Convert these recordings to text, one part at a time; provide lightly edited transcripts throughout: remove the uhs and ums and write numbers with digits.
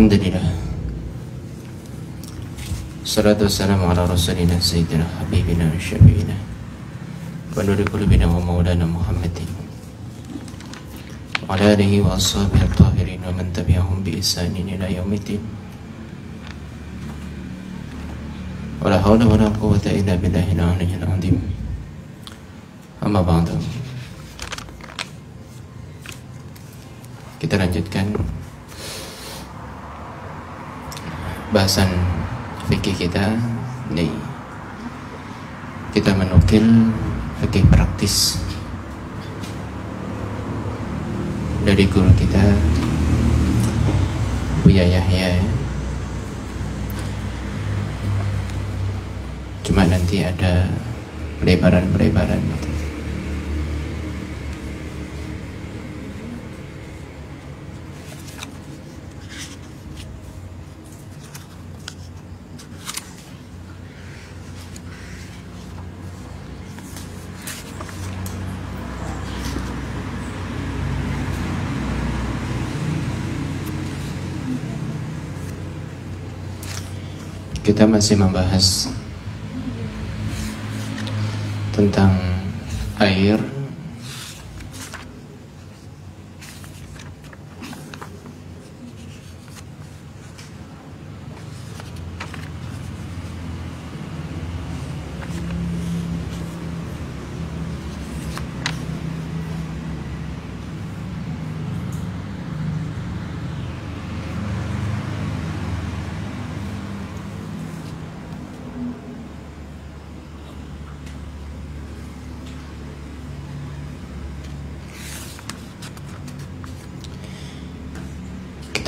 Alhamdulillah. Salatu wassalamu ala rasulina sayyidina habibina wa syafi'ina wa nuri qulubina wa maulana Muhammadin wa ala alihi wa ashabihi at-tahirin wa man tabi'ahum bi ihsanin ila yaumiddin. Wa la hawla wa la quwwata illa billahil aliyyil azim. Amma ba'du. Kita lanjutkan bahasan fikih kita. Nih, kita menukil fikih praktis dari guru kita Buya Yahya. Cuma nanti ada pelebaran gitu. Kita masih membahas tentang air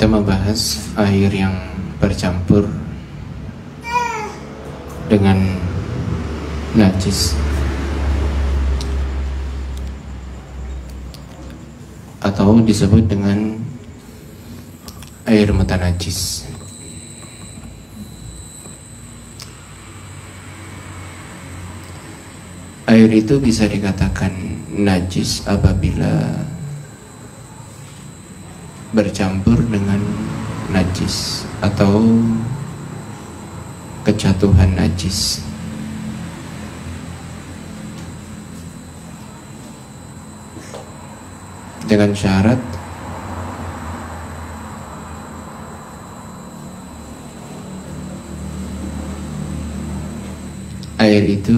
kita membahas air yang bercampur dengan najis atau disebut dengan air mutanajis. Air itu bisa dikatakan najis apabila bercampur dengan najis atau kejatuhan najis. Dengan syarat air itu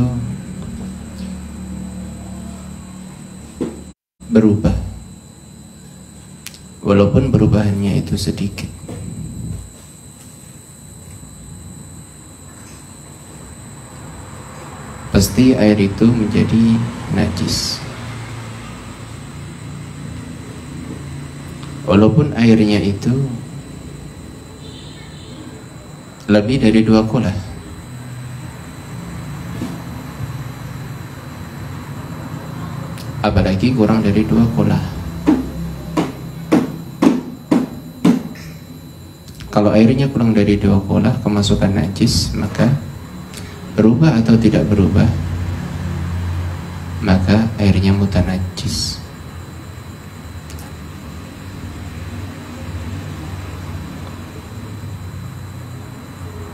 berubah, walaupun perubahannya itu sedikit. Pasti air itu menjadi najis, walaupun airnya itu lebih dari 2 kolah. Apalagi kurang dari 2 kolah. Kalau airnya kurang dari 2 kolah kemasukan najis, maka berubah atau tidak berubah, maka airnya mutanajis.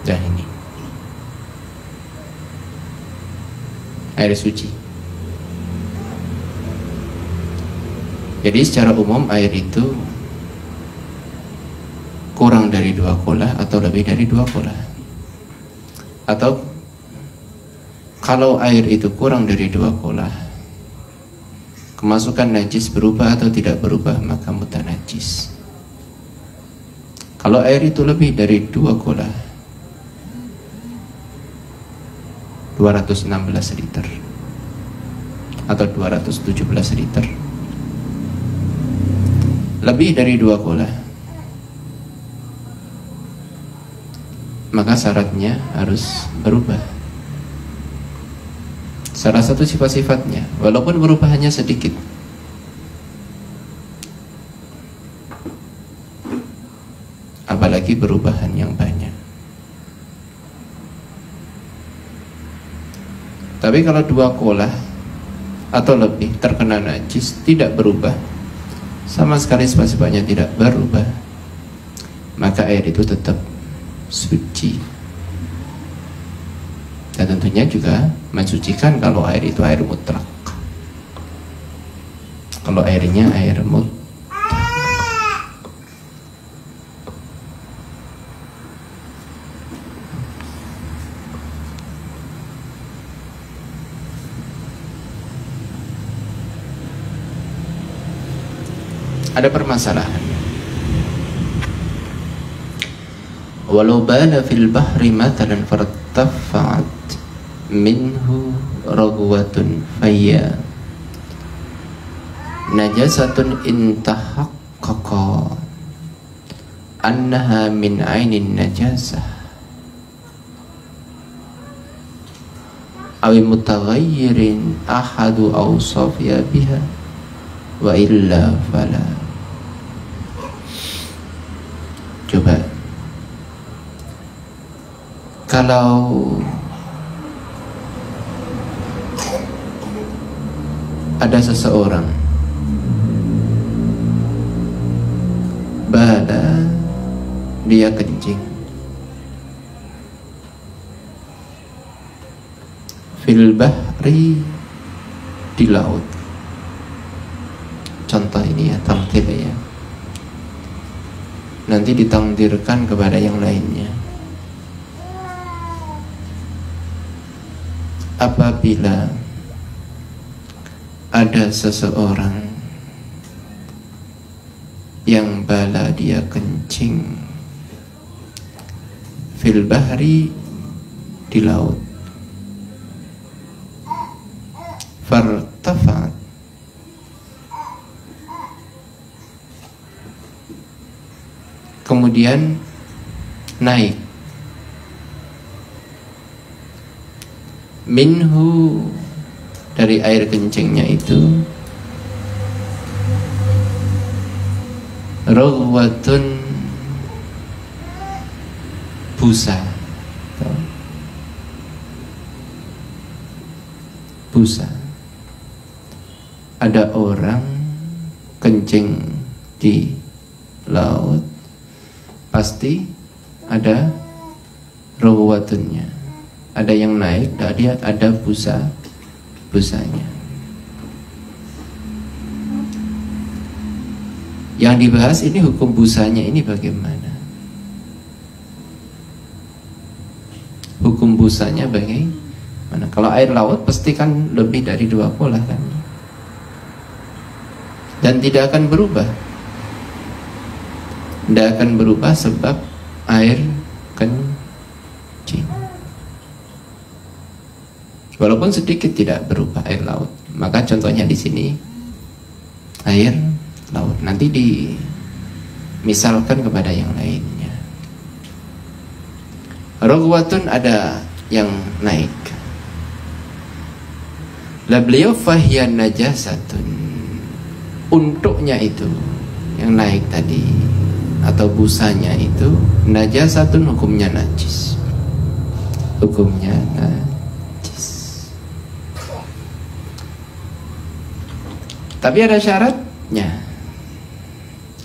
Dan ini air suci. Jadi secara umum air itu kurang dari 2 kolah atau lebih dari 2 kolah. Atau kalau air itu kurang dari 2 kolah, kemasukan najis berubah atau tidak berubah, maka mutanajis. Kalau air itu lebih dari 2 kolah, 216 liter atau 217 liter, lebih dari 2 kolah, maka syaratnya harus berubah. Salah satu sifat-sifatnya, walaupun perubahannya sedikit. Apalagi perubahan yang banyak. Tapi kalau 2 kolah atau lebih terkena najis tidak berubah, sama sekali sifat-sifatnya tidak berubah, maka air itu tetap suci. Dan tentunya juga mensucikan kalau air itu air mutlak. Kalau airnya air mutlak. Ada permasalahan. Walau bala fil bahri matalan fartafa'at minhu raghwatun fayya najasatun intahaqqaqa annaha min ainin najasah awi mutaghayyirin ahadu awsafiya biha wa illa fala. Coba kalau ada seseorang bala, dia kencing fil bahri, di laut. Contoh ini ya, tamthil ya, nanti ditangdirkan kepada yang lainnya. Apabila ada seseorang yang bala, dia kencing fil bahri, di laut, fartafat, kemudian naik, minhu, dari air kencingnya itu, raghwatun, busa, busa. Ada orang kencing di laut, pasti ada raghwatunnya, ada yang naik, dia ada busanya. Yang dibahas ini hukum busanya ini bagaimana? Hukum busanya bagaimana? Kalau air laut pasti kan lebih dari 2 pola kan, dan tidak akan berubah. Tidak akan berubah sebab air kencing. Walaupun sedikit tidak berubah air laut. Maka contohnya di sini air laut. Nanti dimisalkan kepada yang lainnya. Raghwatun, ada yang naik. La beliau fahiyan najasatun. Untuknya itu yang naik tadi atau busanya itu najasatun, hukumnya najis. Hukumnya najis. Tapi ada syaratnya.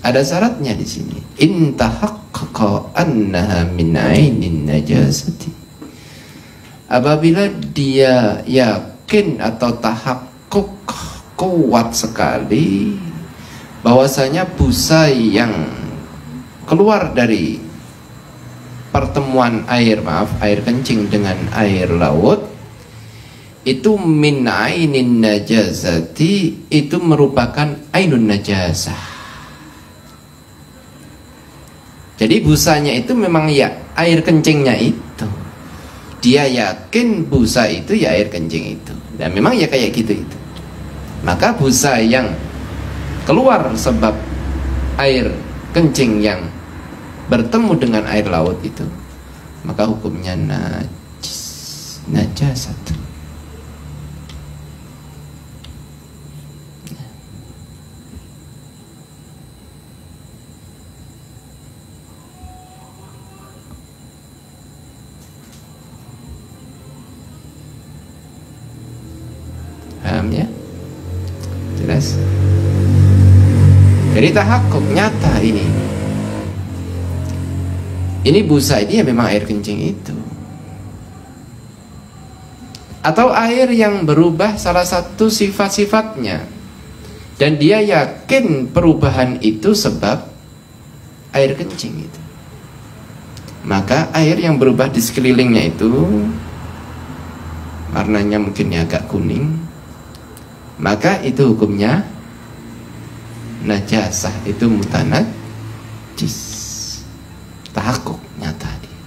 Ada syaratnya di sini. Intahaqqa annaha min ainin najasati. Apabila dia yakin atau tahakkuk, kuat sekali bahwasanya busa yang keluar dari pertemuan air kencing dengan air laut itu min ainin najasati, itu merupakan ainun najasah. Jadi busanya itu memang ya air kencingnya itu. Dia yakin busa itu ya air kencing itu. Dan memang ya kayak gitu itu. Maka busa yang keluar sebab air kencing yang bertemu dengan air laut itu, maka hukumnya najis, najasah. Paham ya? Jelas? Jadi tahakkuk nyata ini. Ini busa ini ya memang air kencing itu. Atau air yang berubah salah satu sifat-sifatnya, dan dia yakin perubahan itu sebab air kencing itu, maka air yang berubah di sekelilingnya itu warnanya mungkin agak kuning, maka itu hukumnya najasah, itu mutanajis, tahakkuk nyata dia.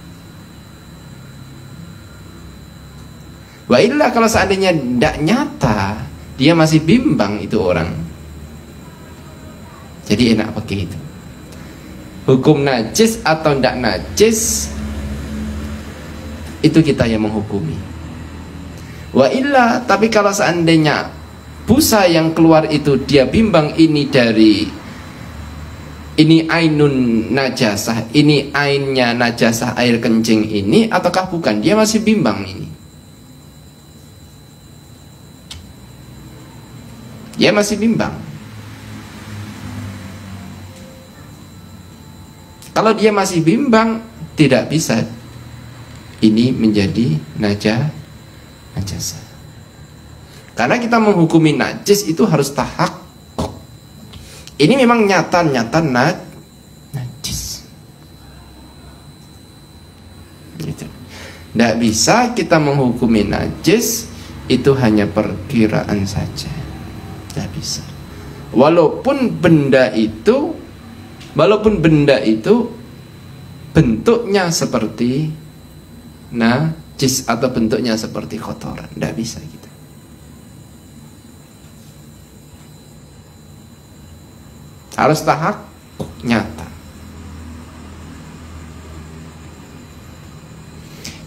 Wa illa kalau seandainya tidak nyata, dia masih bimbang itu orang, jadi enak pakai itu. Hukum najis atau tidak najis itu kita yang menghukumi. Wa illa, tapi kalau seandainya busa yang keluar itu dia bimbang ini dari ini ainun najasah, ini ainnya najasah air kencing ini ataukah bukan, dia masih bimbang ini. Dia masih bimbang. Kalau dia masih bimbang, tidak bisa ini menjadi najasah. Karena kita menghukumi najis itu harus tahakkuk. Ini memang nyata-nyata najis. Gitu. Tidak bisa kita menghukumi najis itu hanya perkiraan saja. Tidak bisa. Walaupun benda itu bentuknya seperti najis atau bentuknya seperti kotoran, tidak bisa gitu. Harus tahakkuk nyata.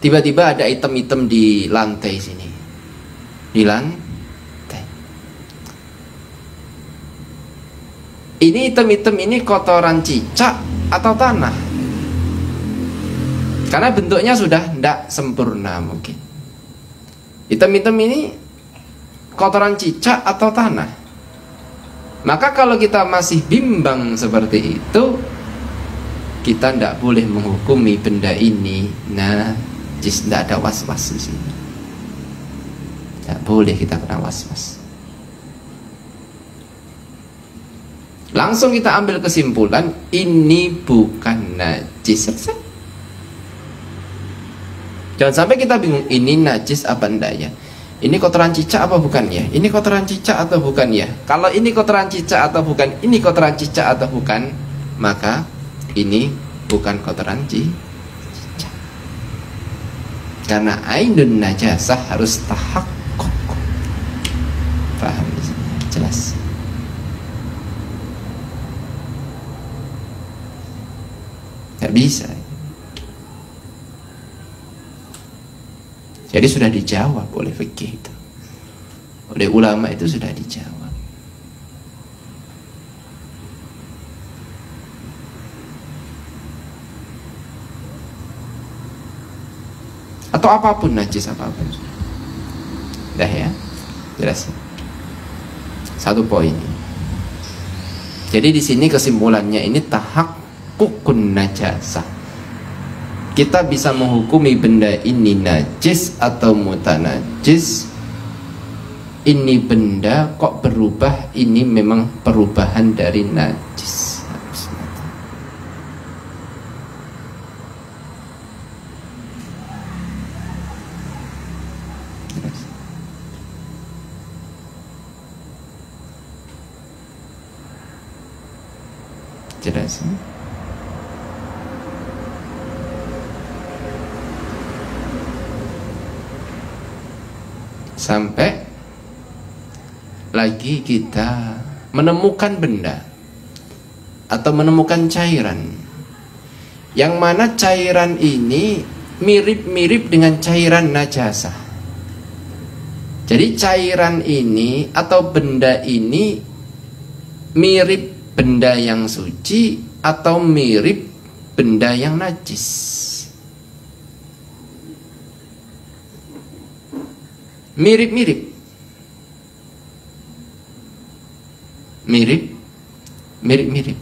Tiba-tiba ada item-item di lantai sini, di lantai. Ini item-item ini kotoran cicak atau tanah? Karena bentuknya sudah tidak sempurna mungkin. Item-item ini kotoran cicak atau tanah? Maka kalau kita masih bimbang seperti itu, kita tidak boleh menghukumi benda ini najis, tidak ada was-was di sini. Tidak boleh kita kena was-was. Langsung kita ambil kesimpulan, ini bukan najis. Jangan sampai kita bingung, ini najis apa enggak ya? Ini kotoran cicak apa bukan ya? Ini kotoran cicak atau bukan ya? Kalau ini kotoran cicak atau bukan, ini kotoran cicak atau bukan, maka ini bukan kotoran cicak. Karena ainun najasah harus tahakkuk. Paham? Jelas. Tidak bisa. Jadi sudah dijawab oleh fikih itu, oleh ulama itu sudah dijawab. Atau apapun najis apapun. Dah ya, jelas. Satu poin. Jadi di sini kesimpulannya ini tahakkukun najasah. Kita bisa menghukumi benda ini najis atau mutanajis. Ini benda kok berubah, ini memang perubahan dari najis. Jelas. Sampai lagi kita menemukan benda atau menemukan cairan yang mana cairan ini mirip-mirip dengan cairan najasah. Jadi cairan ini atau benda ini mirip benda yang suci atau mirip benda yang najis. Mirip-mirip, mirip-mirip.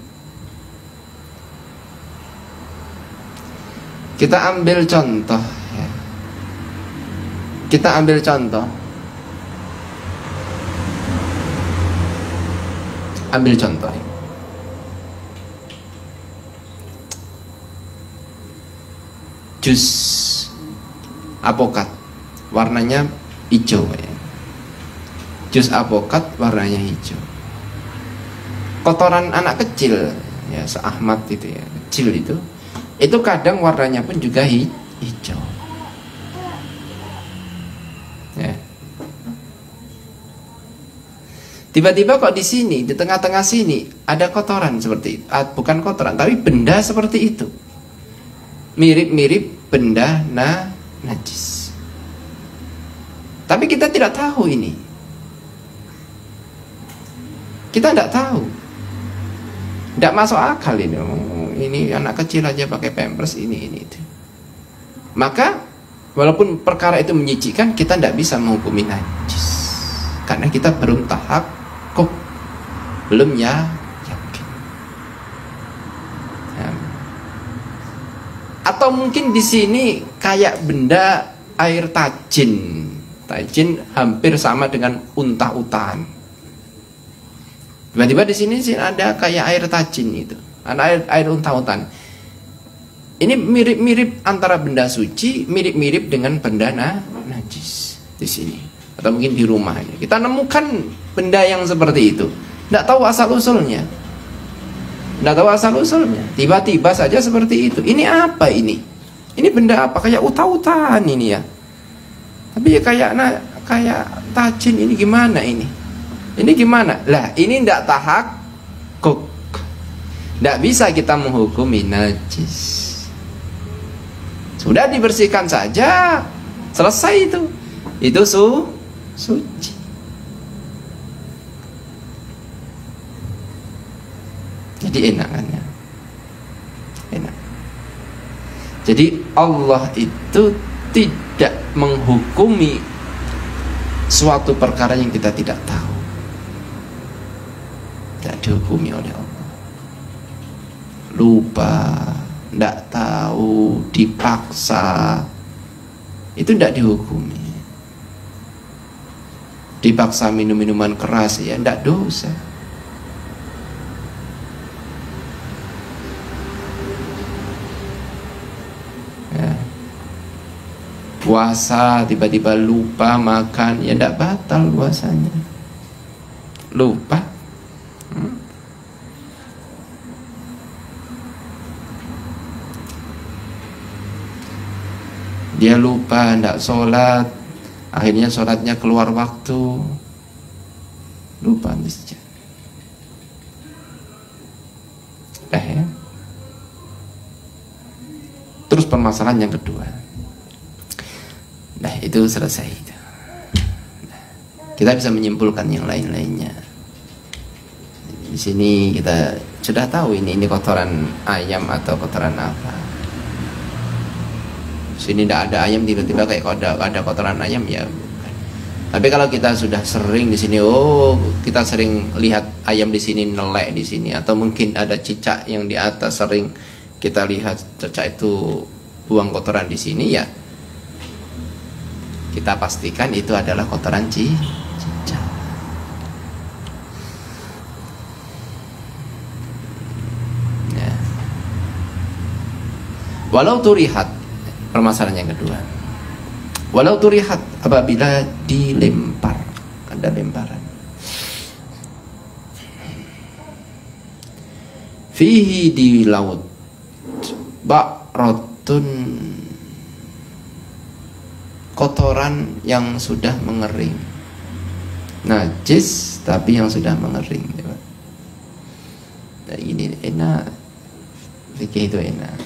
Kita ambil contoh ya. Kita ambil contoh. Ambil contoh. Jus apokat warnanya hijau ya. Jus apokat warnanya hijau. Kotoran anak kecil ya, seahmad itu ya, kecil itu kadang warnanya pun juga hijau ya. Tiba-tiba kok di sini, di tengah-tengah sini ada kotoran seperti itu, bukan kotoran tapi benda seperti itu, mirip-mirip benda najis, tapi kita tidak tahu ini, kita tidak tahu. Tidak masuk akal ini. Ini anak kecil aja pakai pampers ini itu. Maka walaupun perkara itu menyicikkan, kita tidak bisa menghukumi najis karena kita belum tahakkuk, belum yakin. Atau mungkin di sini kayak benda air tajin. Tajin hampir sama dengan unta-untaan. Tiba-tiba di sini sih ada kayak air tajin itu, ada air unta-untaan. Ini mirip-mirip antara benda suci, mirip-mirip dengan benda najis di sini, atau mungkin di rumahnya. Kita nemukan benda yang seperti itu, tidak tahu asal usulnya, tidak tahu asal usulnya. Tiba-tiba saja seperti itu. Ini apa ini? Ini benda apa? Kayak unta-untaan ini ya. Tapi ya kayak tajin ini gimana ini? Ini gimana? Lah, ini tidak tahakkuk. Tidak bisa kita menghukumi najis. Sudah dibersihkan saja, selesai itu. Itu suci. Jadi enak kan ya? Enak. Jadi Allah itu tidak menghukumi suatu perkara yang kita tidak tahu. Tidak dihukumi oleh Allah. Lupa, tidak tahu, dipaksa, itu tidak dihukumi. Dipaksa minum minuman keras ya tidak dosa. Ya. Puasa tiba-tiba lupa makan ya tidak batal puasanya. Lupa. Dia lupa tidak sholat, akhirnya sholatnya keluar waktu, lupa masjid. Ya. Terus permasalahan yang kedua, nah itu selesai. Nah, kita bisa menyimpulkan yang lain-lainnya. Di sini kita sudah tahu ini kotoran ayam atau kotoran apa. Sini tidak ada ayam, tiba-tiba kayak ada kotoran ayam ya. Tapi kalau kita sudah sering di sini, kita sering lihat ayam di sini nelek di sini, atau mungkin ada cicak yang di atas, sering kita lihat cicak itu buang kotoran di sini ya. Kita pastikan itu adalah kotoran cicak. Ya. Walau turihat, permasalahan yang kedua, walau turihat, apabila dilempar, ada lemparan, fihi di laut, ba'rotun, kotoran yang sudah mengering, najis tapi yang sudah mengering. Nah, ini enak, fikih itu enak.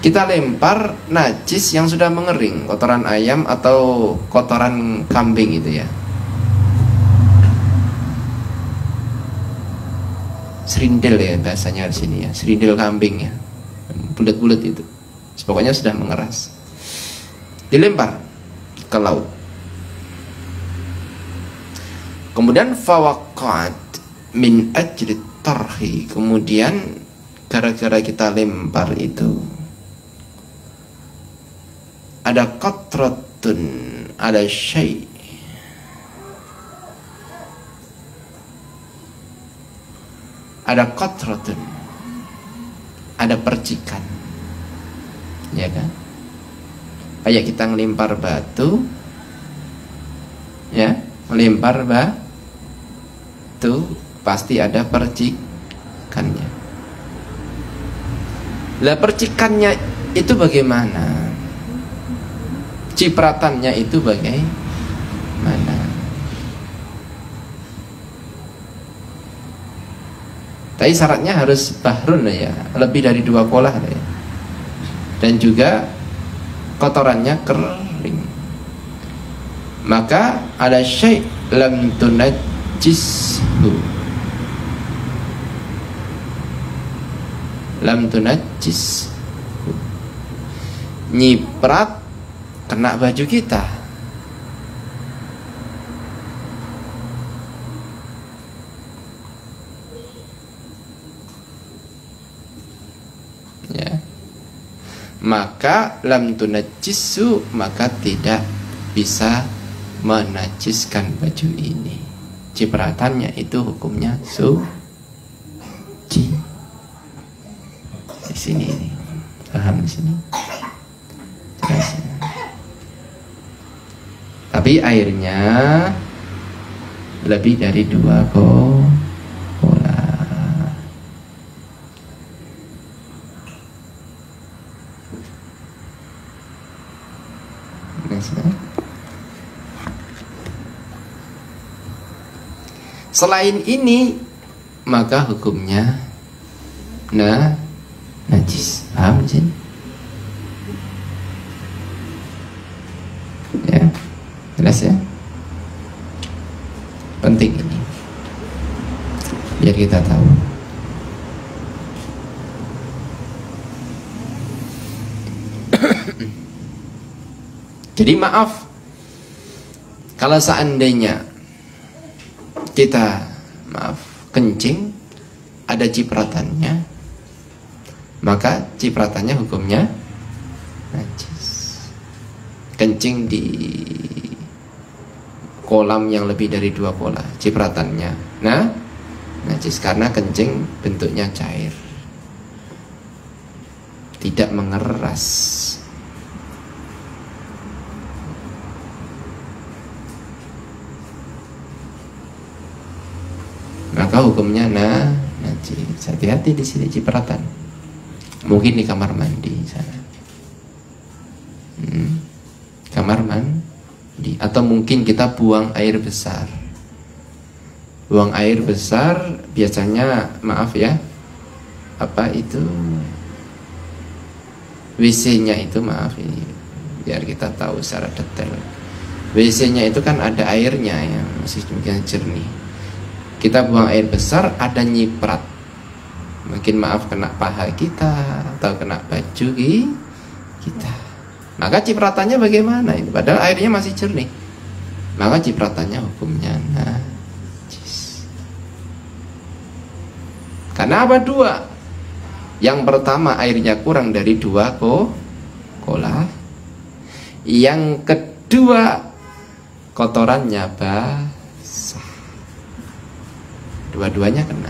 Kita lempar najis yang sudah mengering, kotoran ayam atau kotoran kambing itu ya. Serindel ya bahasanya di sini ya, serindel kambing ya, bulat-bulat itu. Pokoknya sudah mengeras. Dilempar ke laut. Kemudian fawaqat min ajli tarhi, kemudian gara-gara kita lempar itu ada qatratun, ada syai', ada qatratun, ada percikan, ya kan? Kayak kita ngelempar batu, ya, melempar batu pasti ada percikannya. Lah percikannya itu bagaimana? Cipratannya itu bagaimana? Tapi syaratnya harus bahrun ya, lebih dari 2 kolah ya. Dan juga kotorannya kering. Maka ada syai' lam tunajjishu, lam tunajjis, nyiprat kena baju kita. Ya. Maka lam tunajjisu, maka tidak bisa menajiskan baju ini. Cipratannya itu hukumnya suci. Di sini ini. Paham di sini? Jelas ya? Tapi airnya lebih dari 2 kola. Selain ini maka hukumnya najis. Paham di sini? Ya, jelas ya? Penting ini, biar kita tahu. Jadi maaf kalau seandainya kita kencing ada cipratannya, maka cipratannya hukumnya najis. Kencing di kolam yang lebih dari 2 kolah, cipratannya najis karena kencing bentuknya cair, tidak mengeras. Maka hukumnya najis. Hati-hati di sini cipratan. Mungkin di kamar mandi sana. Kamar mandi, atau mungkin kita buang air besar. Buang air besar biasanya, maaf ya, apa itu WC-nya itu, maaf ini biar kita tahu secara detail. WC-nya itu kan ada airnya yang masih demikian jernih. Kita buang air besar, ada nyiprat, mungkin maaf kena paha kita atau kena baju kita, maka cipratannya bagaimana ini? Padahal airnya masih jernih, maka cipratannya hukumnya najis. Karena apa? 2. Yang pertama, airnya kurang dari 2 kolah. Yang kedua, kotorannya basah. Dua-duanya kena.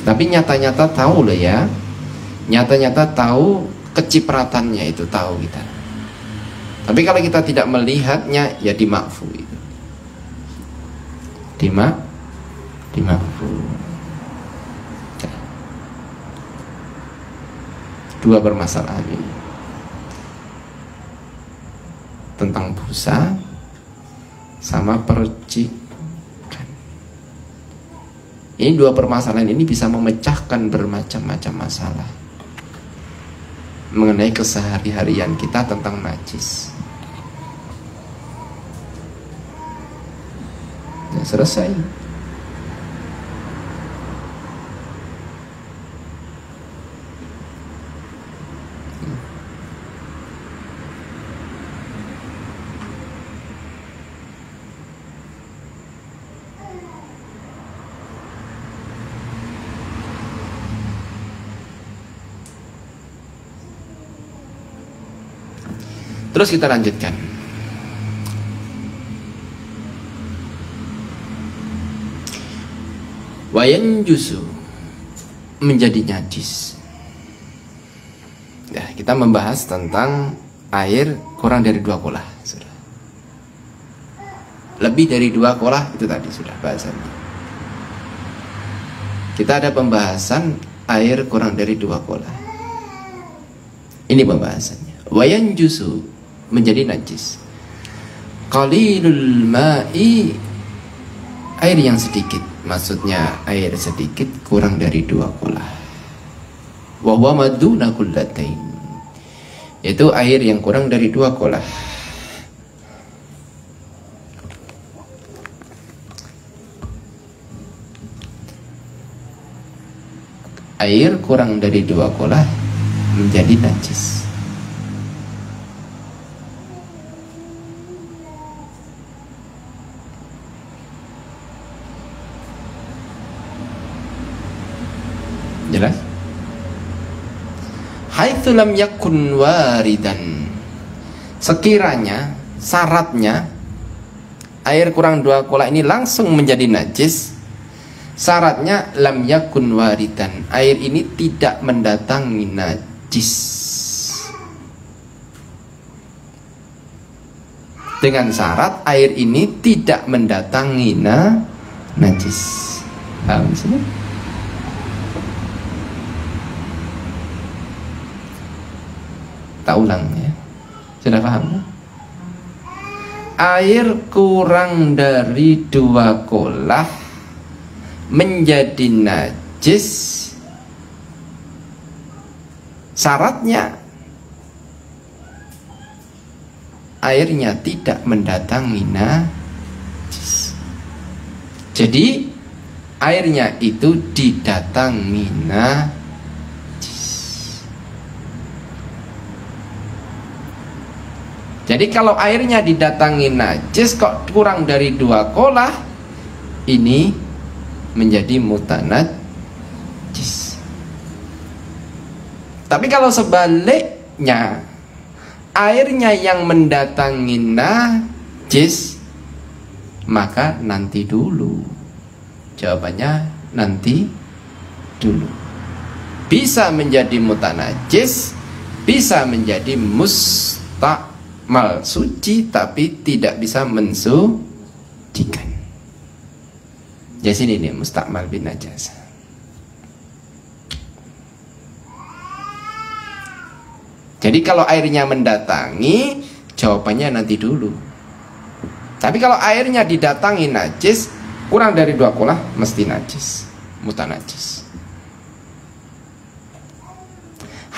Tapi nyata-nyata tahu loh ya, nyata-nyata tahu kecipratannya itu, tahu kita. Tapi kalau kita tidak melihatnya, ya dimakfu itu, dimakfu. 2 permasalahan ini tentang busa sama percikan. Ini 2 permasalahan ini bisa memecahkan bermacam-macam masalah mengenai kesehari-harian kita tentang najis. Ya, selesai. Terus kita lanjutkan. Wayan jusu, menjadi najis. Ya, kita membahas tentang air kurang dari 2 kolah. Sudah. Lebih dari 2 kolah itu tadi sudah bahasannya. Kita ada pembahasan air kurang dari 2 kolah. Ini pembahasannya. Wayan jusu, menjadi najis. Qalilul ma'i, air yang sedikit. Maksudnya air sedikit kurang dari 2 kolah. Wa huwa maduna kullatain, itu air yang kurang dari 2 kolah. Air kurang dari 2 kolah menjadi najis. Jelas? Haitsu lam yakun waridan, sekiranya syaratnya air kurang 2 kolah ini langsung menjadi najis, syaratnya lam yakun waridan, air ini tidak mendatangi najis. Dengan syarat air ini tidak mendatangi najis. Paham sih? Tak ulang ya. Sudah paham? Air kurang dari 2 kolah menjadi najis, syaratnya airnya tidak mendatangi najis. Jadi airnya itu didatangi najis. Jadi kalau airnya didatangi najis kok kurang dari 2 kolah, ini menjadi mutanajis. Tapi kalau sebaliknya, airnya yang mendatangi najis, maka nanti dulu. Jawabannya nanti dulu. Bisa menjadi mutanajis, bisa menjadi mal suci, tapi tidak bisa mensucikan. Jadi sini nih mustakmal bin najas. Jadi kalau airnya mendatangi, jawabannya nanti dulu. Tapi kalau airnya didatangi najis, kurang dari 2 kolah mesti najis, mutanajis.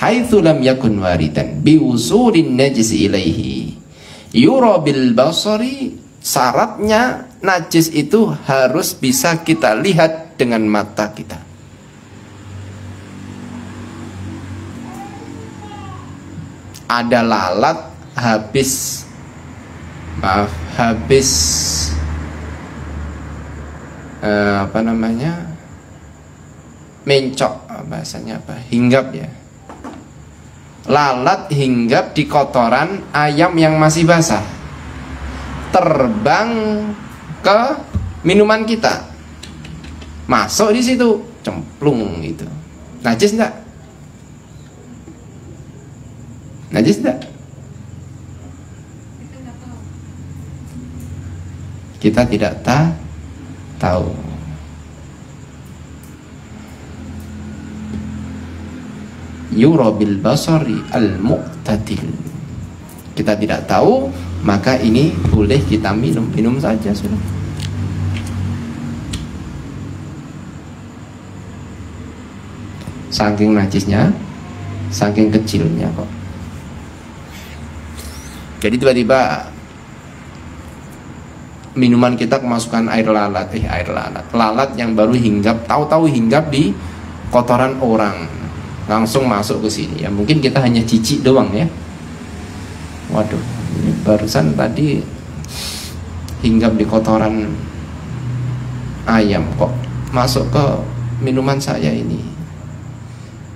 Haitsu lam yakun waridan bi wusulin najis ilaihi yura bil basari, syaratnya najis itu harus bisa kita lihat dengan mata kita. Ada lalat habis mencok, bahasanya apa, hinggap ya. Lalat hinggap di kotoran ayam yang masih basah, terbang ke minuman kita, masuk di situ, cemplung gitu. Najis enggak? Najis enggak? Kita tidak tahu. Yura bil basari al muqtadil, kita tidak tahu, maka ini boleh kita minum saja sudah. Saking najisnya, saking kecilnya kok. Jadi tiba-tiba minuman kita kemasukan air lalat, lalat yang baru hinggap, tahu-tahu hinggap di kotoran orang, langsung masuk ke sini. Ya mungkin kita hanya jijik doang ya. Waduh, ini barusan tadi hinggap di kotoran ayam kok masuk ke minuman saya ini.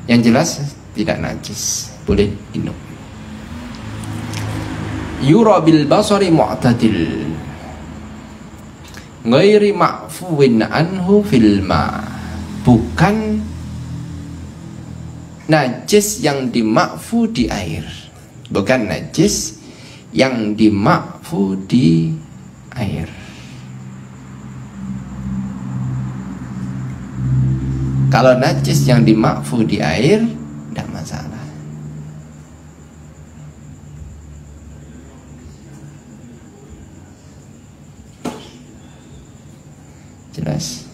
Yang jelas tidak najis, boleh minum. yura bil basari mu'tadil ghairi ma'fuwin anhu fil ma, bukan najis yang dimakfu di air, bukan najis yang dimakfu di air. Kalau najis yang dimakfu di air tidak masalah. Jelas?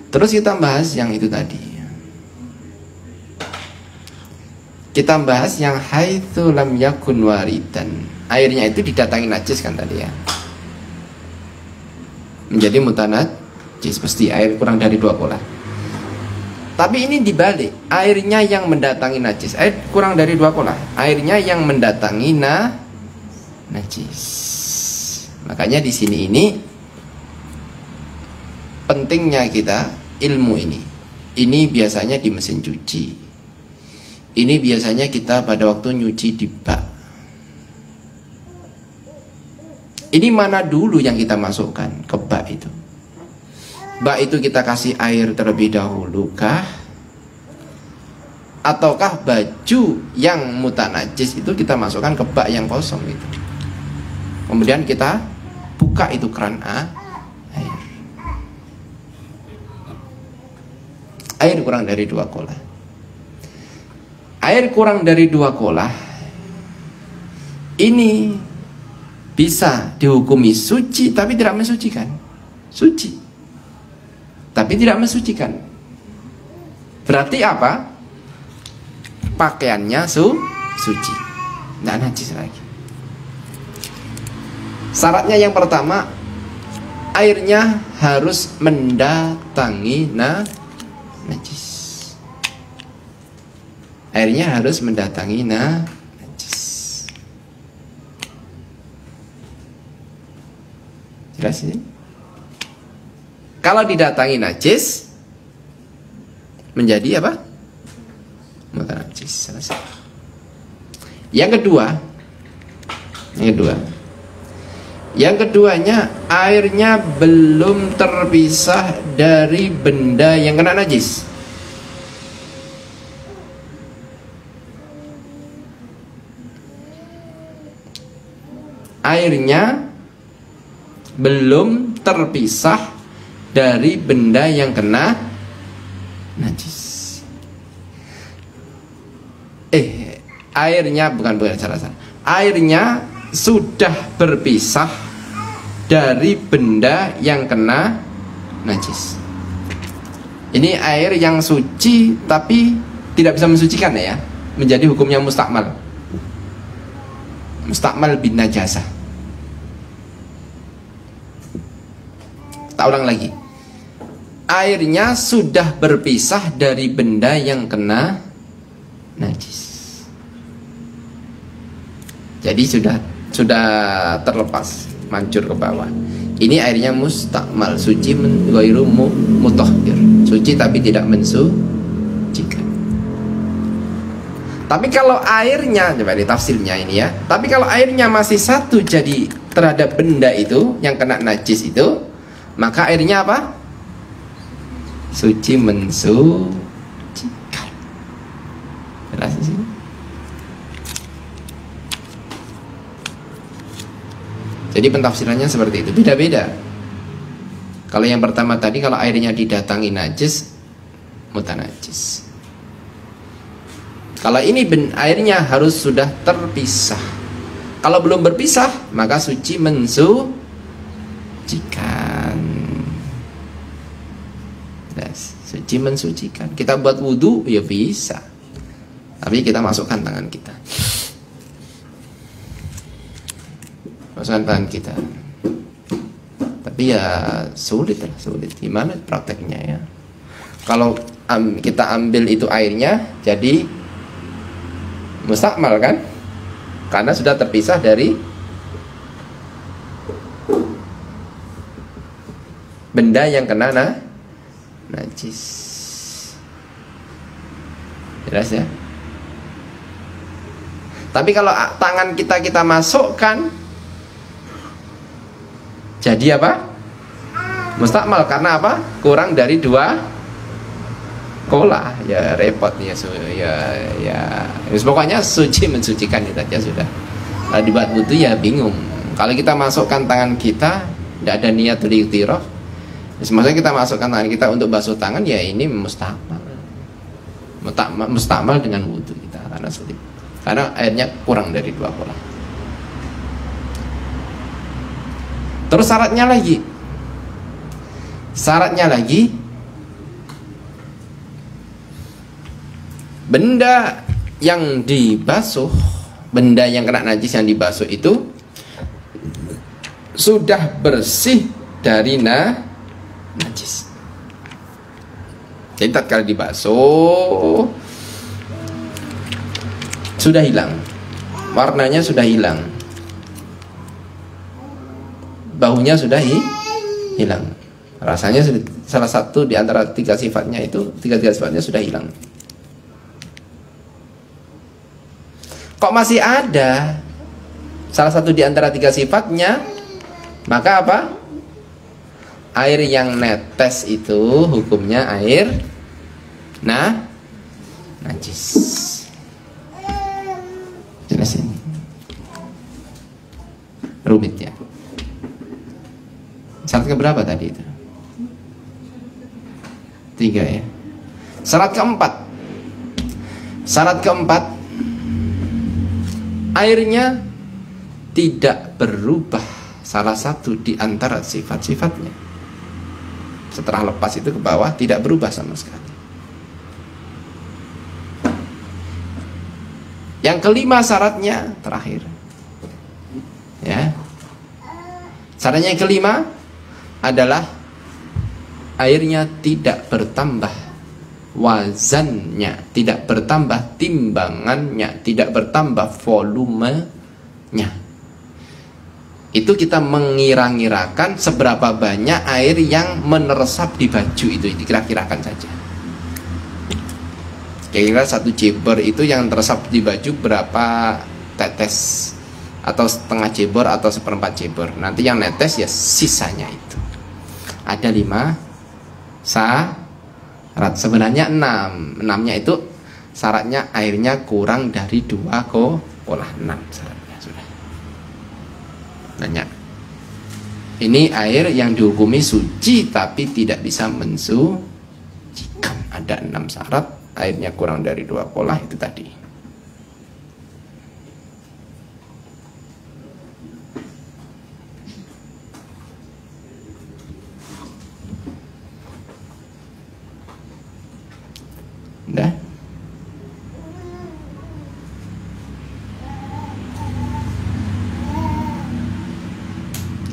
Terus kita bahas yang itu tadi. Kita bahas yang haitsu lam yakun waridan. Airnya itu didatangi najis kan tadi ya. Menjadi mutanajis, pasti air kurang dari 2 pola. Tapi ini dibalik, airnya yang mendatangi najis. Air kurang dari 2 pola. Airnya yang mendatangi najis. Makanya di sini ini pentingnya kita ilmu ini. Ini biasanya di mesin cuci. Ini biasanya kita pada waktu nyuci di bak. Ini mana dulu yang kita masukkan ke bak itu? Bak itu kita kasih air terlebih dahulu kah? Ataukah baju yang mutanajis itu kita masukkan ke bak yang kosong itu? Kemudian kita buka itu keran air. Air kurang dari 2 kolah. Air kurang dari 2 kolah ini bisa dihukumi suci tapi tidak mensucikan. Suci tapi tidak mensucikan. Berarti apa? Pakaiannya suci, tidak najis lagi. Syaratnya yang pertama, airnya harus mendatangi najis. Airnya harus mendatangi najis. Jelas ini? Kalau didatangi najis menjadi apa? Mutanajis. Selesai. Yang keduanya, airnya belum terpisah dari benda yang kena najis. Airnya belum terpisah dari benda yang kena najis. Airnya bukan salah. Airnya sudah berpisah dari benda yang kena najis. Ini air yang suci tapi tidak bisa mensucikan ya. Menjadi hukumnya mustakmal. Mustakmal bin najasah. Tak ulang lagi. Airnya sudah berpisah dari benda yang kena najis. Jadi sudah terlepas, mancur ke bawah. Ini airnya mustakmal, suci ghairu mutahhir. Suci tapi tidak mensucikan. Tapi kalau airnya, coba ditafsirnya ini ya. Tapi kalau airnya masih satu jadi terhadap benda itu yang kena najis itu, maka airnya apa? Suci mensucikan. Jelas di sini? Jadi pentafsirannya seperti itu, beda-beda. Kalau yang pertama tadi, kalau airnya didatangi najis, mutanajis. Kalau ini airnya harus sudah terpisah. Kalau belum berpisah, maka suci mensucikan. Yes. Suci mensucikan. Kita buat wudhu ya bisa, tapi kita masukkan tangan kita, masukkan tangan kita. Tapi ya sulit lah, sulit. Gimana prakteknya ya? Kalau kita ambil itu airnya jadi mustakmal kan? Karena sudah terpisah dari benda yang kena najis. Jelas ya? Tapi kalau tangan kita masukkan, jadi apa? Mustakmal. Karena apa? Kurang dari 2 kolah. Ya repot ya. Pokoknya suci mensucikan itu aja sudah. Nah, dibuat wudhu ya bingung. Kalau kita masukkan tangan kita, tidak ada niat ikhtirah, maksudnya kita masukkan tangan kita untuk basuh tangan, ya ini mustakmal dengan wudhu kita, karena sulit, karena airnya kurang dari 2 kolah. Terus syaratnya lagi benda yang dibasuh, benda yang kena najis yang dibasuh itu sudah bersih dari najis. Jadi tatkala dibasuh sudah hilang, warnanya sudah hilang, baunya sudah hilang, rasanya sudah, salah satu di antara 3 sifatnya itu, 3 sifatnya sudah hilang. Kok masih ada salah satu di antara 3 sifatnya, maka apa? Air yang netes itu hukumnya air najis. Jelas ini? Rumit ya. Syarat keberapa tadi itu? 3 ya. Syarat keempat, airnya tidak berubah salah satu di antara sifat-sifatnya. Setelah lepas itu ke bawah tidak berubah sama sekali. Yang kelima syaratnya terakhir, ya. Syaratnya yang kelima adalah airnya tidak bertambah wazannya, tidak bertambah timbangannya, tidak bertambah volumenya. Itu kita mengira-ngirakan seberapa banyak air yang meneresap di baju itu, dikira-kirakan saja. Kira-kira 1 jebor itu yang teresap di baju berapa tetes, atau setengah jebor atau 1/4 jebor. Nanti yang netes ya sisanya itu. Ada 5 syarat, sebenarnya 6. 6-nya itu syaratnya airnya kurang dari 2 kolah. 6 syaratnya sudah. Nanya, ini air yang dihukumi suci tapi tidak bisa mensucikan. Ada 6 syarat, airnya kurang dari 2 kolah itu tadi. Udah?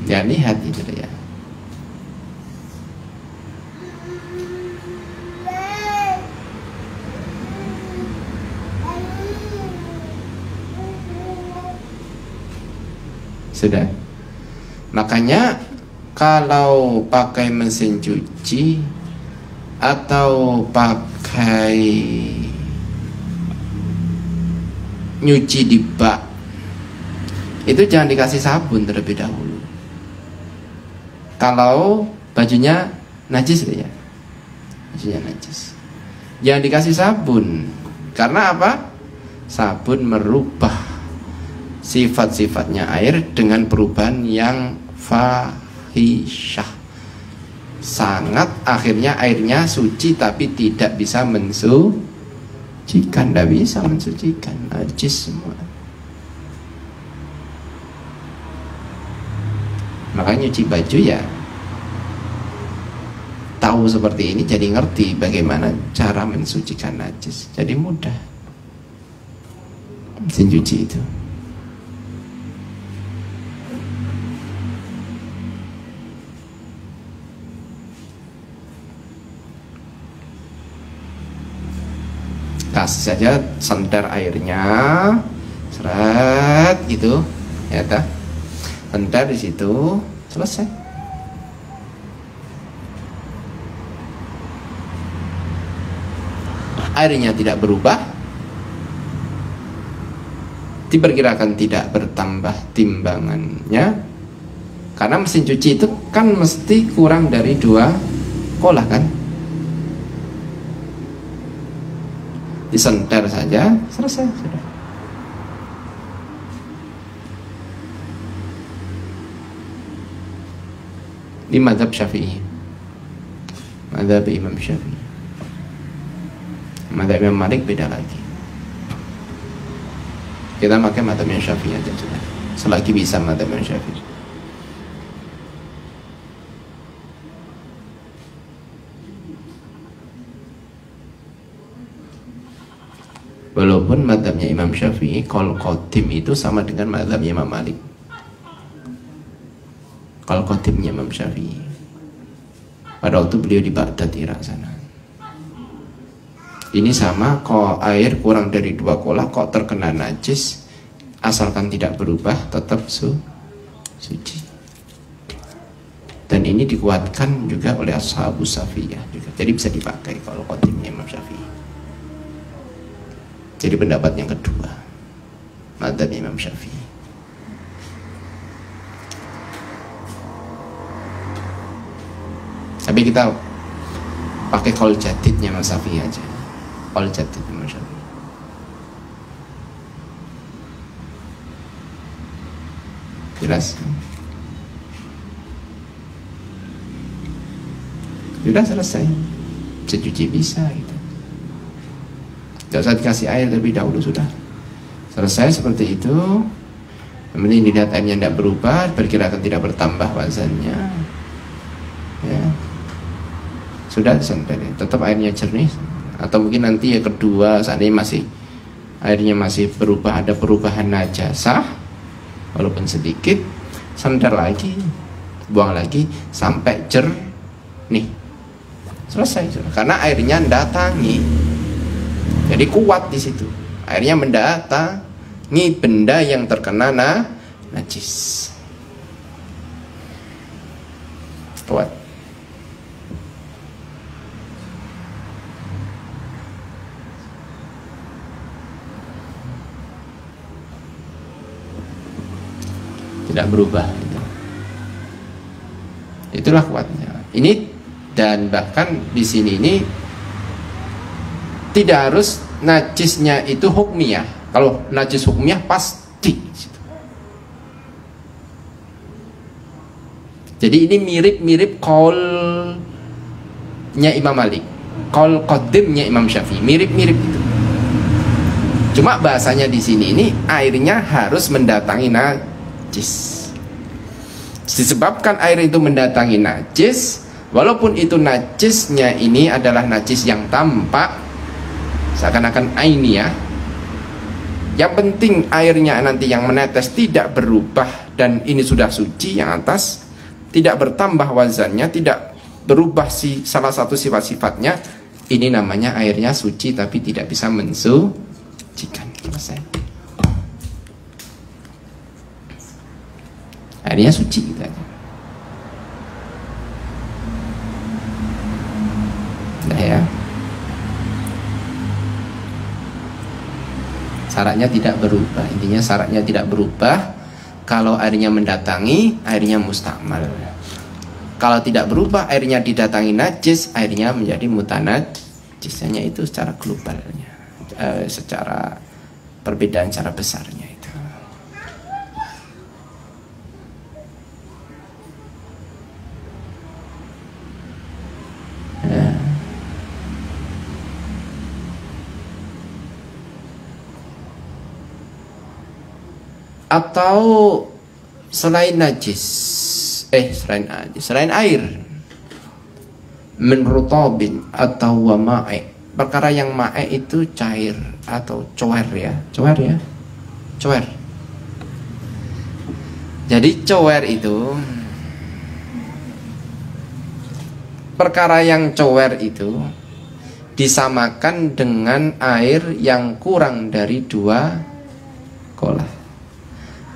Ya lihat itu ya. Sudah. Makanya kalau pakai mesin cuci atau pakai nyuci di bak, itu jangan dikasih sabun terlebih dahulu. Kalau bajunya najis ya, bajunya najis, jangan dikasih sabun. Karena apa? Sabun merubah sifat-sifatnya air dengan perubahan yang fahisyah sangat, akhirnya airnya suci tapi tidak bisa mensucikan, tidak bisa mensucikan, najis semua. Makanya nyuci baju ya tahu seperti ini, jadi ngerti bagaimana cara mensucikan najis, jadi mudah mesin cuci itu. Kasih saja senter airnya, seret gitu, ya tak? Senter di situ, selesai. Airnya tidak berubah, diperkirakan tidak bertambah timbangannya, karena mesin cuci itu kan mesti kurang dari 2 kolah kan. Disenter saja, selesai sudah. Di mazhab Syafi'i, mazhab Imam Syafi'i. Mazhab Imam Malik beda lagi. Kita pakai mazhab Imam Syafi'i aja sudah, selagi bisa mazhab Imam Syafi'i. Walaupun mazhabnya Imam Syafi'i qaul qadim itu sama dengan mazhabnya Imam Malik. Qaul qadimnya Imam Syafi'i pada waktu beliau di Baghdad, Irak sana. Ini sama, kok air kurang dari 2 kolah kok terkena najis, asalkan tidak berubah tetap suci. Dan ini dikuatkan juga oleh Ashabus Safiyah juga. Jadi bisa dipakai qaul qadimnya Imam Syafi'i. Jadi pendapat yang kedua, mazhab Imam Syafi'i. Tapi kita pakai qaul jadidnya Imam Syafi'i aja. Qaul jadid Imam Syafi'i. Jelas? Sudah selesai. Cuci bisa gitu. Tidak usah dikasih air terlebih dahulu, sudah selesai seperti itu. Yang penting dilihat airnya tidak berubah, perkirakan tidak bertambah wazannya, ya sudah sampai, tetap airnya jernih. Atau mungkin nanti ya kedua, seandainya masih airnya masih berubah, ada perubahan najasah walaupun sedikit, senter lagi, buang lagi sampai jernih, selesai. Karena airnya mendatangi. Jadi kuat di situ. Airnya mendatangi benda yang terkena najis. Kuat. Tidak berubah. Itulah kuatnya. Ini dan bahkan di sini ini tidak harus najisnya itu hukmiyah. Kalau najis hukmiyah pasti. Jadi ini mirip-mirip qaulnya Imam Malik, qaul qadimnya Imam Syafi'i, mirip-mirip itu. Cuma bahasanya di sini ini airnya harus mendatangi najis. Disebabkan air itu mendatangi najis, walaupun itu najisnya ini adalah najis yang tampak, seakan-akan ainiyah, yang penting airnya nanti yang menetes tidak berubah, dan ini sudah suci. Yang atas tidak bertambah wazannya, tidak berubah salah satu sifat-sifatnya, ini namanya airnya suci tapi tidak bisa mensucikan. Selesai. Airnya suci gitu aja. Nah ya, syaratnya tidak berubah. Intinya syaratnya tidak berubah. Kalau airnya mendatangi, airnya mustakmal. Kalau tidak berubah, airnya didatangi najis, airnya menjadi mutanajis. Hanya itu secara globalnya, secara perbedaan secara besarnya itu. Ya. Atau selain najis, selain air, min rutabin atau wa ma'i. Perkara yang ma'i itu cair atau cower ya. Cower ya. Cower. Jadi cower itu perkara yang cower itu disamakan dengan air yang kurang dari 2 kolah.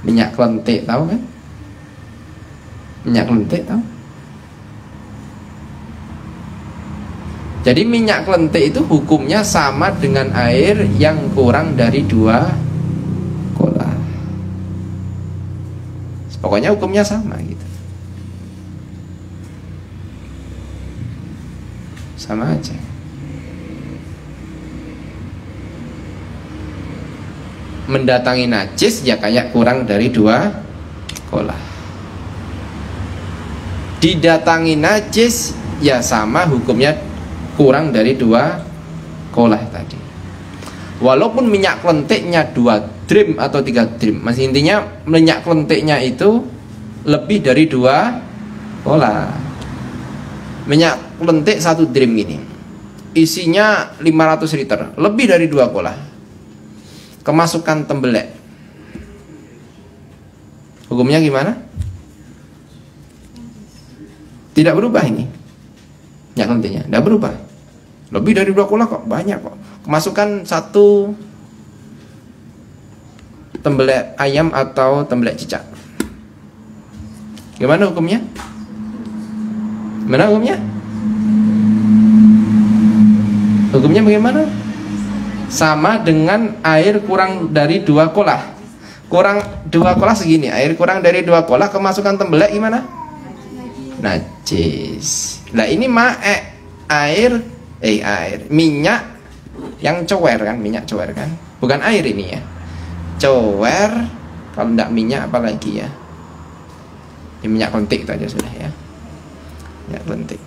Minyak kelentik tahu kan? Minyak kelentik tahu? Jadi minyak kelentik itu hukumnya sama dengan air yang kurang dari 2 kolah. Pokoknya hukumnya sama gitu. Sama aja. Mendatangi najis ya kayak kurang dari 2 kolah. Didatangi najis ya sama hukumnya kurang dari 2 kolah tadi. Walaupun minyak kelentiknya 2 drim atau 3 drim, masih intinya minyak kelentiknya itu lebih dari 2 kolah. Minyak kelentik 1 drim gini, isinya 500 liter, lebih dari 2 kolah. Kemasukan tembelek, hukumnya gimana? Tidak berubah ini. Minyak kelentiknya tidak berubah. Lebih dari 2 kolah kok, banyak kok. Kemasukan 1 tembelek ayam atau tembelek cicak. Gimana hukumnya? Gimana hukumnya? Hukumnya bagaimana? Sama dengan air kurang dari 2 kolah. Kurang 2 kolah segini, air kurang dari 2 kolah kemasukan tembelek gimana? Najis. Nah ini air minyak yang cower kan, minyak cower kan, bukan air ini ya, cower. Kalau tidak minyak apalagi ya, minyak kelentik itu aja sudah ya, minyak kelentik.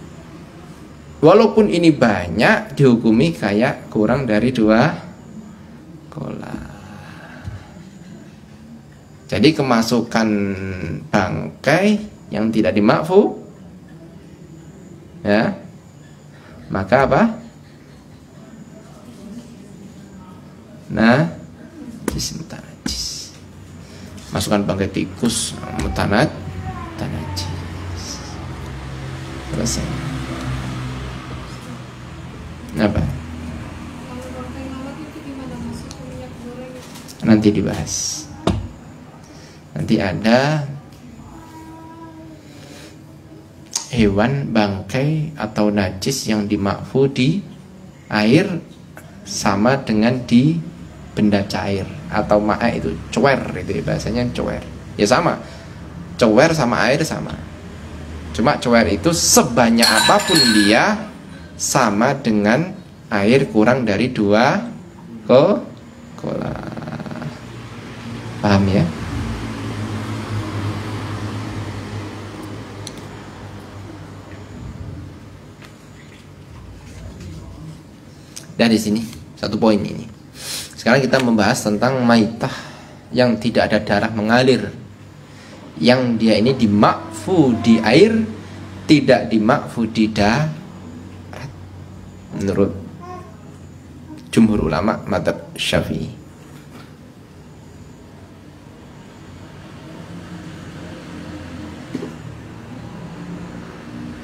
Walaupun ini banyak dihukumi kayak kurang dari 2 kolah. Jadi kemasukan bangkai yang tidak dimakfu ya, maka apa? Najis mutanajis. Masukkan bangkai tikus mutanajis. Selesai. Apa? Nanti dibahas. Nanti ada hewan bangkai atau najis yang dimakfu di air sama dengan di benda cair atau ma'a itu cower, itu bahasanya cower ya, sama cower sama air sama, cuma cower itu sebanyak apapun dia sama dengan air kurang dari 2 kolah. Paham ya? Dari sini satu poin ini. Sekarang kita membahas tentang maitah yang tidak ada darah mengalir, yang dia ini dimakfu di air, tidak dimakfu di darat. Menurut jumhur ulama mazhab Syafi'i.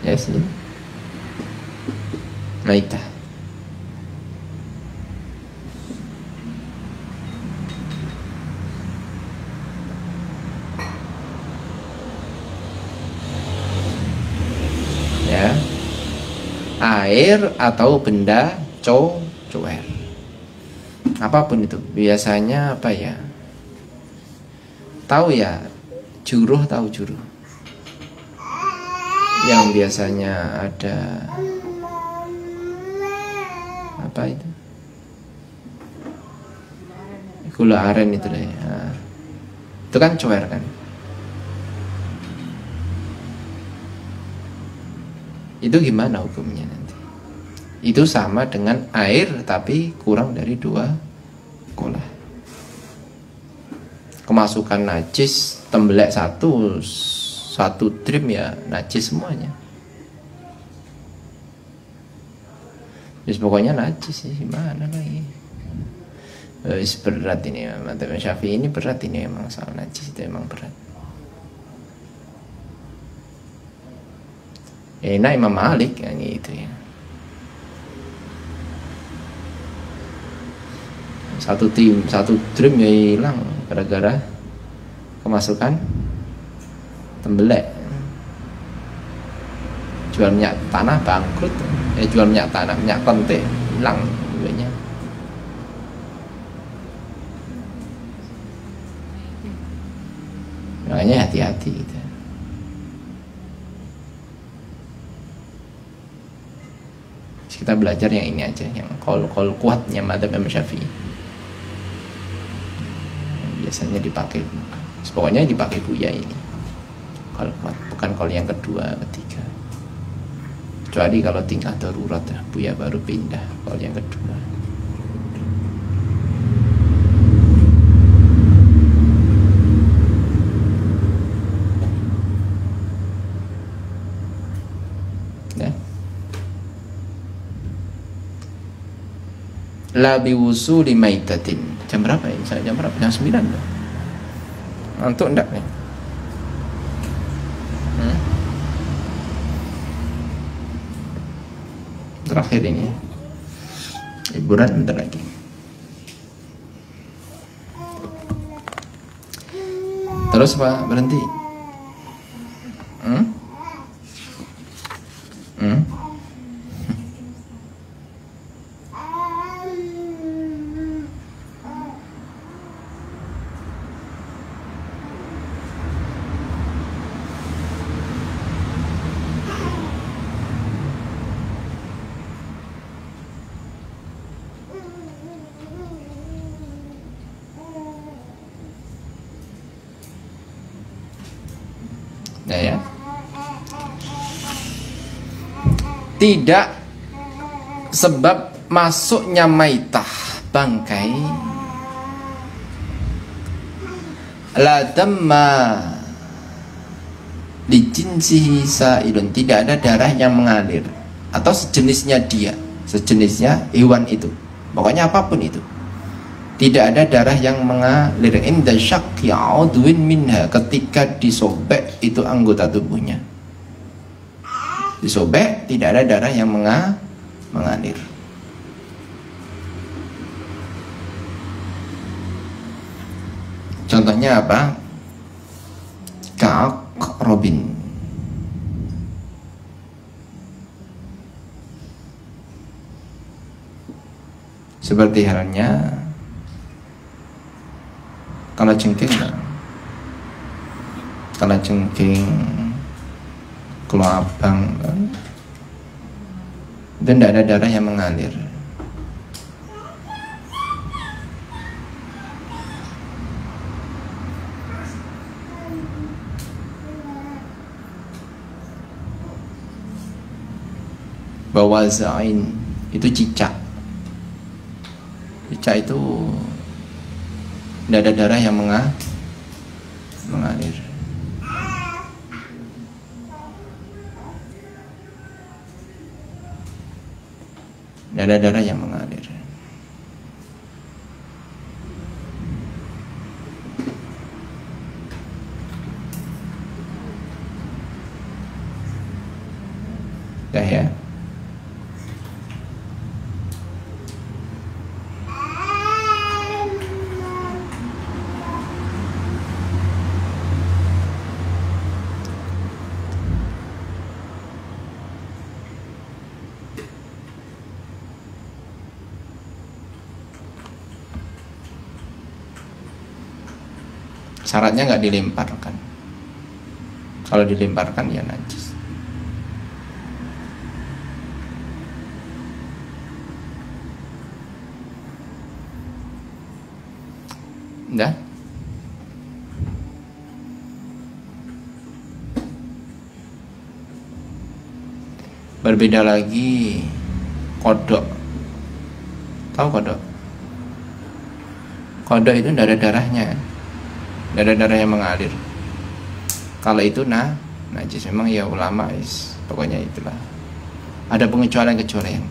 Ya sini. Maitah. Ya, air atau benda cower apapun itu, biasanya apa ya, tahu ya, juruh, tahu juruh yang biasanya ada apa itu, gula aren itu deh ya. Itu kan cower kan. Itu gimana hukumnya nanti? Itu sama dengan air tapi kurang dari 2 kolah. Kemasukan najis tembelek satu trim ya najis semuanya. Pokoknya najis sih, gimana lagi. Berat ini, madzhab Syafi'i ini berat ini, emang soal najis itu emang berat. Enak Imam Malik yang itu ya. Satu dream ya hilang gara-gara kemasukan tembelek. Jual minyak tanah bangkrut, jual minyak tanah, minyak konte hilang duitnya. Makanya hati-hati gitu. Kita belajar yang ini aja, yang kol kuatnya madzhab Imam Syafi'i. Biasanya dipakai, pokoknya dipakai Buya ini. Kol kuat, bukan kol yang kedua, ketiga. Kecuali kalau tingkah darurat, Buya baru pindah kol yang kedua. La biwusuli maitatin. Jam berapa ya? Jam berapa? Jam 9 loh. Ngantuk enggak nih? Terakhir ini. Hiburan bentar lagi. Terus Pak, berhenti. Ya. Tidak sebab masuknya maitah bangkai la damma lijinsihi sailun, tidak ada darah yang mengalir atau sejenisnya dia, sejenisnya hewan itu, pokoknya apapun itu, tidak ada darah yang mengalir inda syakki udwin minha, ketika disobek itu anggota tubuhnya, disobek tidak ada darah yang mengalir. Contohnya apa? Ka'ak robin, seperti halnya kalau cengking, kelabang, itu tidak ada darah yang mengalir. Bawazain itu cicak itu tidak ada darah yang mengalir. Tidak ada darah yang mengalir. Dah ya. Syaratnya nggak dilemparkan. Kalau dilemparkan ya najis. Dah. Berbeda lagi kodok. Tahu kodok? Kodok itu tidak ada darahnya, tidak ada darah yang mengalir. Kalau itu najis, memang ya ulama pokoknya itulah. Ada pengecualian.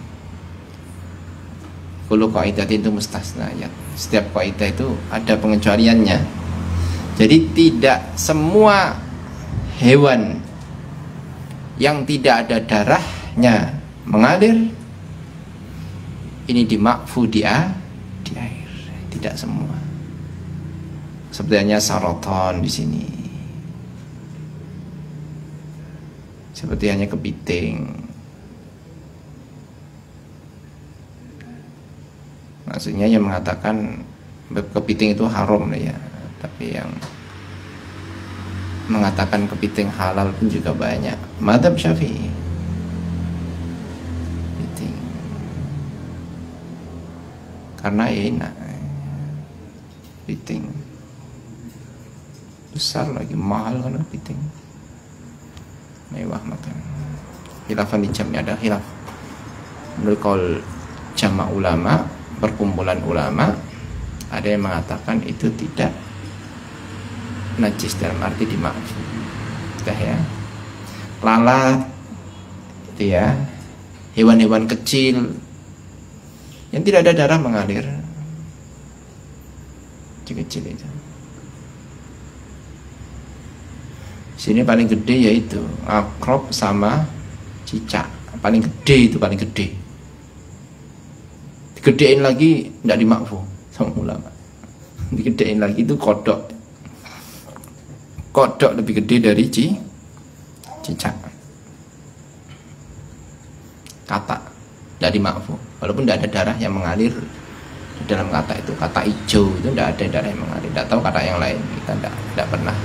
Kullu qaidatin itu mustasna ya. Setiap kaidah itu ada pengecualiannya. Jadi tidak semua hewan yang tidak ada darahnya mengalir ini dimakfu di air. Tidak semua. Sepertinya saroton di sini. Seperti hanya kepiting. Maksudnya yang mengatakan kepiting itu haram ya, tapi yang mengatakan kepiting halal pun juga banyak. Madzhab Syafi'i. Kepiting. Karena enak. Kepiting. Besar lagi, mahal kan kepiting. Mewah makan. Khilafan di jamnya ada khilaf. Menurut kaul jama' ulama, perkumpulan ulama, ada yang mengatakan itu tidak najis dalam arti dimaafkan. Sudah ya. Lalat itu ya, hewan-hewan kecil yang tidak ada darah mengalir, kecil itu. Sini paling gede yaitu akrab sama cicak. Paling gede itu paling gede. Digedein lagi tidak dimakfu sama ulama. Digedein lagi itu kodok. Kodok lebih gede dari cicak. Kata tidak dimakfu. Walaupun tidak ada darah yang mengalir di dalam kata itu. Kata hijau itu tidak ada darah yang mengalir. Tidak tahu kata yang lain. Kita tidak pernah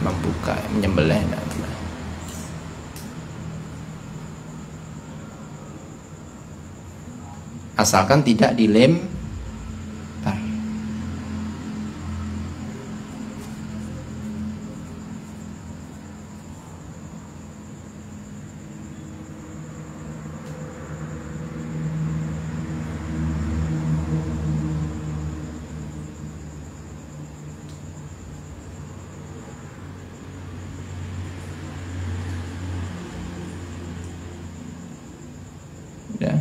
membuka, menyembelih, tidak pernah. Asalkan tidak dilempar. Ya.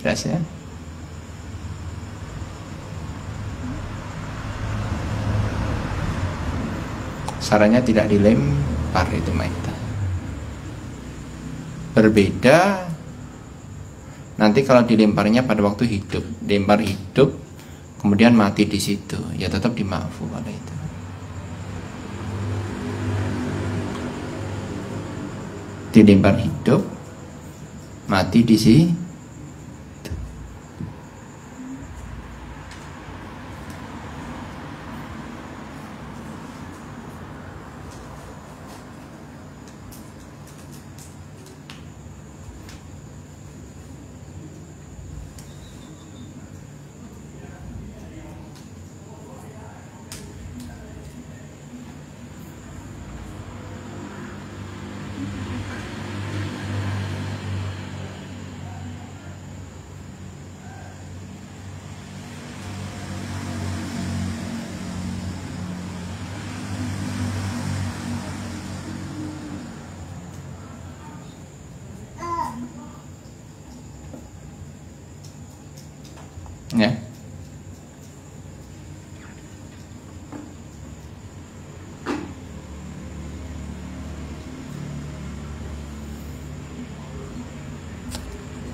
Jelas ya. Sarannya tidak dilempar itu maita. Berbeda nanti kalau dilemparnya pada waktu hidup, lempar hidup kemudian mati di situ, ya tetap dimaafu pada itu. Dilempar hidup mati di sini. Ya.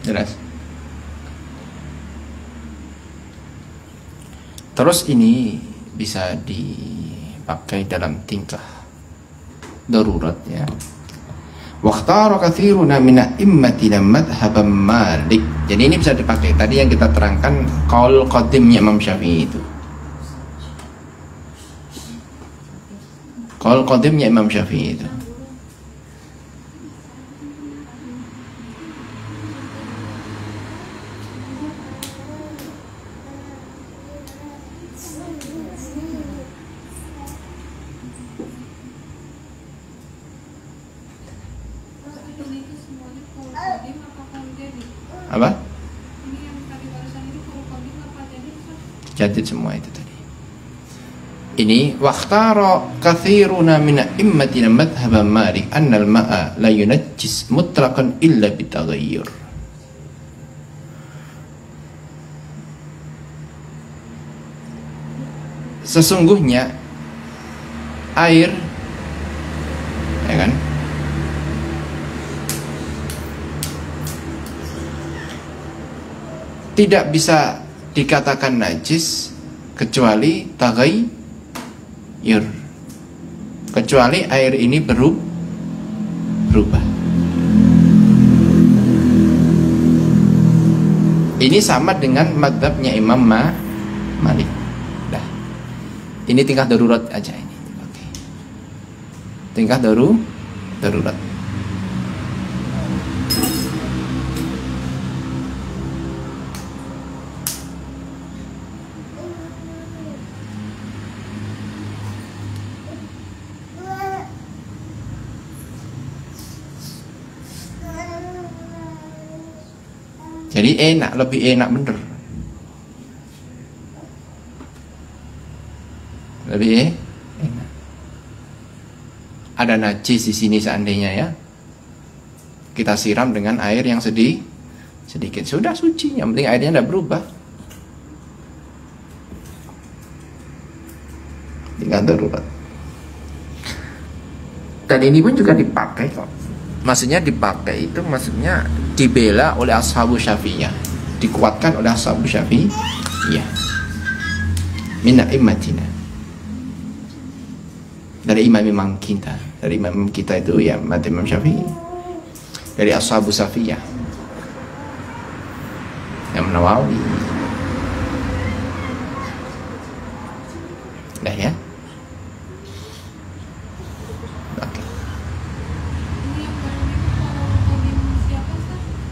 Jelas. Terus ini bisa dipakai dalam tingkah darurat ya. Waqtara katsiruna min a'immatina madhhaban Malik. Jadi ini bisa dipakai. Tadi yang kita terangkan qaul qadimnya Imam Syafi'i itu. Qaul qadimnya Imam Syafi'i itu. Apa? Jadid semua itu tadi. ini waqtara katsiruna min a'immatina madhhab Malik anna al-ma'a la yunajjis mutlaqan illa bitaghayyur. Sesungguhnya air, ya kan, tidak bisa dikatakan najis kecuali taghayyur, kecuali air ini berubah. Ini sama dengan mazhabnya Imam Malik. Dah. Ini tingkah darurat aja ini. Oke. Tingkah darurat. Jadi enak, lebih enak bener. Lebih enak. Ada najis di sini seandainya ya, kita siram dengan air yang sedikit, sudah suci. Yang penting airnya tidak berubah. Tinggal darurat. Dan ini pun juga dipakai kok. Maksudnya dipakai itu maksudnya dibela oleh ashabu Syafi'iyah, dikuatkan oleh ashabu Syafi'iyah. Min a'immatina, dari imam-imam kita, dari imam kita itu ya Imam Syafi'i, dari ashabu Syafi'iyah, Imam Nawawi. Dah ya.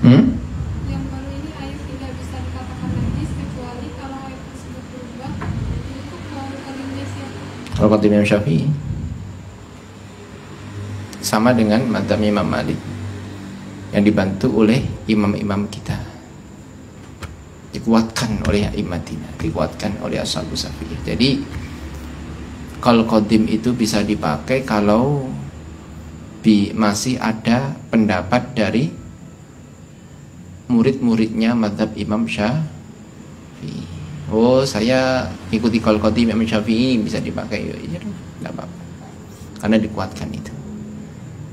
Yang baru ini air tidak bisa dikatakan najis kecuali kalau air tersebut berubah. Itu kalau kodimnya siapa? Kalau kata Imam Syafi'i sama dengan mazhab Imam Malik yang dibantu oleh imam-imam kita, dikuatkan oleh imamatina, dikuatkan oleh ashabu Syafi'iyah. Jadi kalau kodim itu bisa dipakai kalau masih ada pendapat dari murid-muridnya mazhab Imam Syafi'i. Oh, saya ikuti qaul-qadim Imam Syafi'i, bisa dipakai. Ya, enggak apa-apa. Karena dikuatkan itu.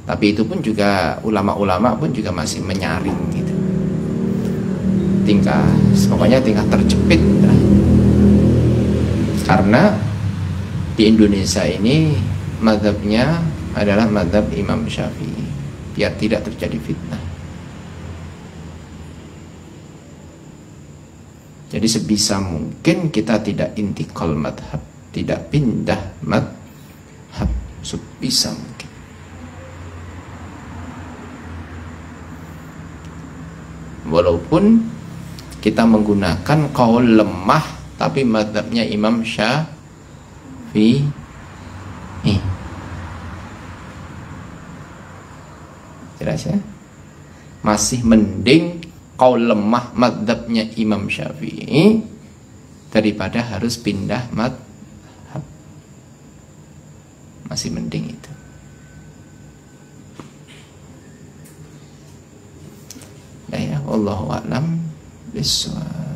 Tapi itu pun juga ulama-ulama pun juga masih menyaring gitu. Pokoknya tingkah terjepit. Karena di Indonesia ini mazhabnya adalah mazhab Imam Syafi'i, biar tidak terjadi fitnah. Jadi sebisa mungkin kita tidak intikal madhab, tidak pindah madhab sebisa mungkin. Walaupun kita menggunakan qaul lemah, tapi madhabnya Imam Syafi'i. Jelas ya? Masih mending qaul lemah madhabnya Imam Syafi'i daripada harus pindah madhab. Masih mending itu. Ya, wallahu a'lam bishawab.